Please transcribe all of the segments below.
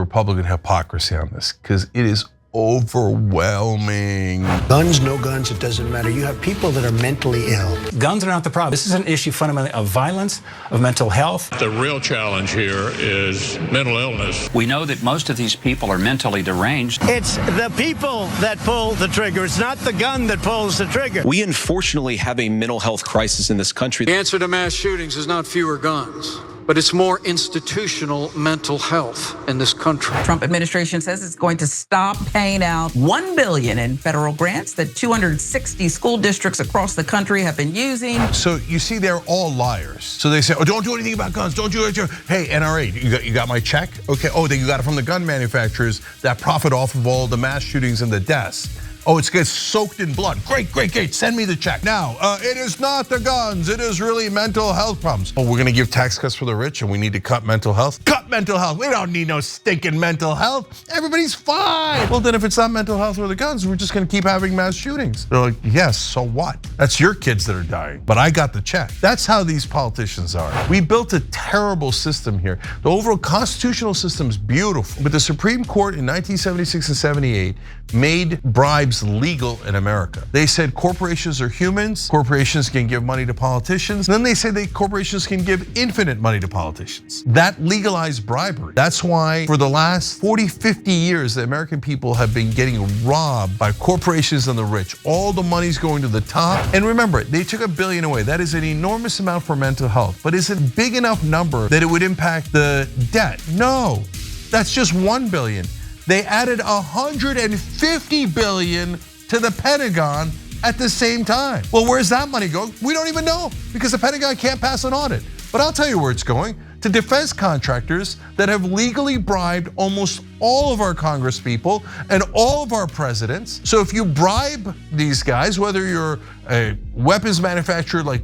Republican hypocrisy on this, because it is overwhelming. Guns, no guns, it doesn't matter. You have people that are mentally ill. Guns are not the problem. This is an issue fundamentally of violence, of mental health. The real challenge here is mental illness. We know that most of these people are mentally deranged. It's the people that pull the trigger. It's not the gun that pulls the trigger. We unfortunately have a mental health crisis in this country. The answer to mass shootings is not fewer guns, but it's more institutional mental health in this country. Trump administration says it's going to stop paying out $1 billion in federal grants that 260 school districts across the country have been using. So you see, they're all liars. So they say, oh, don't do anything about guns, don't do it. Hey, NRA, you got my check? Okay, oh, then you got it from the gun manufacturers that profit off of all the mass shootings and the deaths. Oh, it gets soaked in blood. Great, send me the check. Now, it is not the guns, it is really mental health problems. Oh, we're gonna give tax cuts for the rich and we need to cut mental health? Cut mental health, we don't need no stinking mental health. Everybody's fine. Well, then if it's not mental health or the guns, we're just gonna keep having mass shootings. They're like, yes, so what? That's your kids that are dying, but I got the check. That's how these politicians are. We built a terrible system here. The overall constitutional system's beautiful, but the Supreme Court in 1976 and 78 made bribes legal in America. They said corporations are humans, corporations can give money to politicians. Then they said that corporations can give infinite money to politicians. That legalized bribery. That's why for the last 40, 50 years, the American people have been getting robbed by corporations and the rich. All the money's going to the top. And remember, they took $1 billion away. That is an enormous amount for mental health, but is it big enough number that it would impact the debt? No, that's just $1 billion. They added $150 billion to the Pentagon at the same time. Well, where's that money going? We don't even know, because the Pentagon can't pass an audit. But I'll tell you where it's going: to defense contractors that have legally bribed almost all of our Congress people and all of our presidents. So if you bribe these guys, whether you're a weapons manufacturer like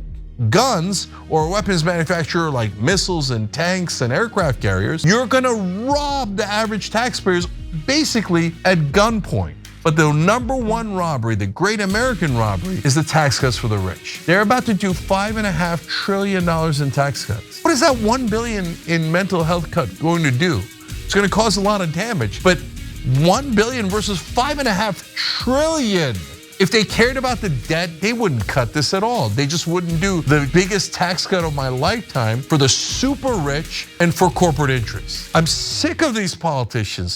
guns or a weapons manufacturer like missiles and tanks and aircraft carriers, you're gonna rob the average taxpayers basically at gunpoint. But the #1 robbery, the great American robbery, is the tax cuts for the rich. They're about to do $5.5 trillion in tax cuts. What is that $1 billion in mental health cut going to do? It's gonna cause a lot of damage, but $1 billion versus $5.5 trillion. If they cared about the debt, they wouldn't cut this at all. They just wouldn't do the biggest tax cut of my lifetime for the super rich and for corporate interests. I'm sick of these politicians